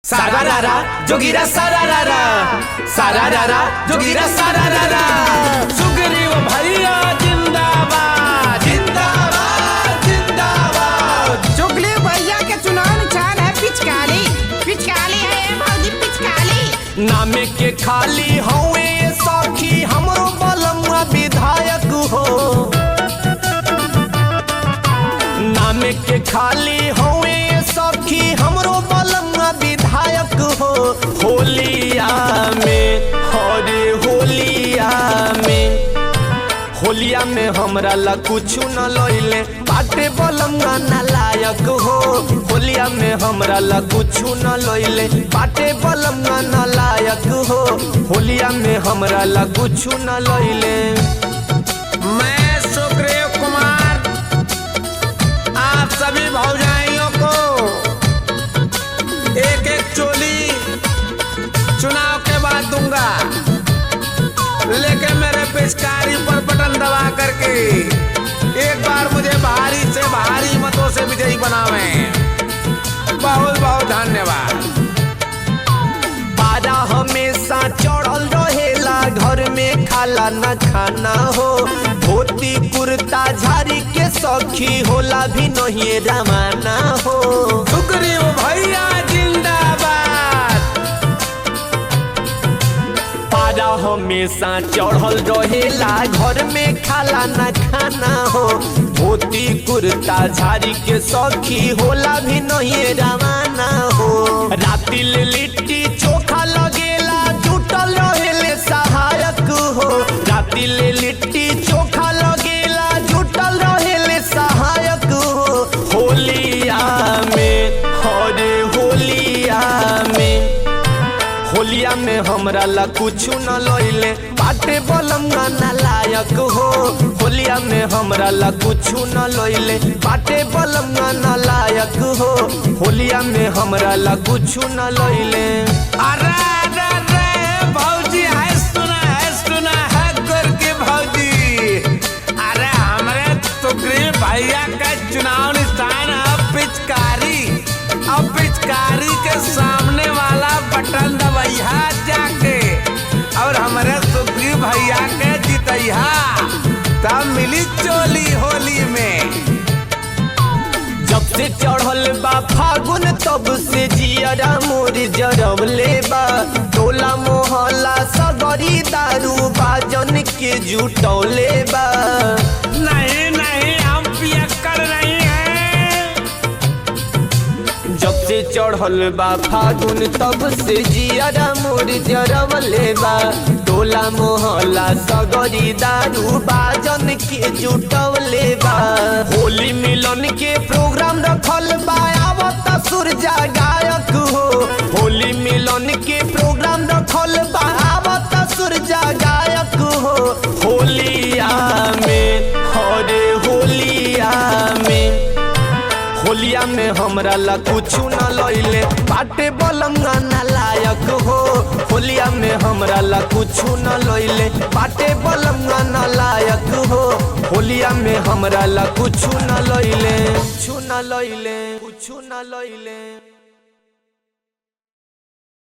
सारा रारा जोगिरा सारा रारा सारा रारा जोगिरा सारा रारा। सुग्रीव भैया जिंदाबाद जिंदाबाद जिंदाबाद। सुग्रीव भैया के चुनाव निशान है पिचकारी। पिचकारी है भौजी पिचकारी। नामे के खाली हवे सखी हमरो बलमुआ विधायक हो। नामे के खाली हवे सखी हमरो बलमुआ विधायक हो। होलिया में हरे होलिया में हमरा ला कुछ न लइले बाटे बलमुआ नालायक हो। होलिया में हमरा ला कुछ न लइले बाटे बलमुआ नालायक हो। होलिया में हमरा ला कुछ न लइले। मैं सुग्रीव कुमार आप सभी भौजाइयों को एक एक चोली चुनाव के बाद दूंगा, लेकिन मेरे पिचकारी पर बटन दबा करके एक बार मुझे भारी से भारी मतों से विजयी बनावें। बहुत बहुत धन्यवाद। पारा हमेशा चढ़ल रहेला घर में खाला न खाना हो। धोती कुर्ता झाड़ी के सखी होला भी नहीं रवाना हो। सुग्रीव भैया जिंदाबाद। पारा हमेशा चढ़ल रहेला घर में खाला न खाना हो। धोती कुर्ता झाड़ी के सखी होला भी नहीं रवाना हो। राती लिट्टी चोखा लगेला जुटल रहेले सहायक हो। राती लिट्टी चोखा लगेला जुटल रहेले सहायक हो। होलिया में हरे होलिया में हमरा ला कुछ न लइले बाटे बलमुआ नालायक हो। होलिया में हमरा ला कुछ न लइले बाटे बलमुआ नालायक हो। होलिया में हमरा ला कुछ न लइले। अरे भौजी है सुना है गुर की भौजी। अरे हमरे सुग्रीव भैया का चुनाव निशान अब पिचकारी के सामने वाला बटन दबैया जाके और हमारे सुग्रीव भैया के जितैया तब मिली चोली होली में। जब से चढ़ल बा फागुन तब से जियरा मोर जरवले बा। टोला मोहल्ला सगरी दारू बाजन के जुटौले बा। नहीं हम पियक्कड़ नहीं है। जब से चढ़ल बा फागुन तब से जियरा मोर जरवले बा। टोला मोहल्ला सगरी दारू बाजन के जुटौले बा। होली मिलन के प्रोग्राम रखल बा आवत सूरजा गायक हो। होली मिलन के प्रोग्राम रखल बा आवत सूरजा गायक हो। होलिया में हरे होलिया में हमरा ला कुछ न लइले बाटे बलमुआ नालायक हो। होलिया में हमरा ला कुछ न लइले बाटे बलमुआ नालायक हो। होलिया में हमरा ला कुछ न लइले कुछ न लइले।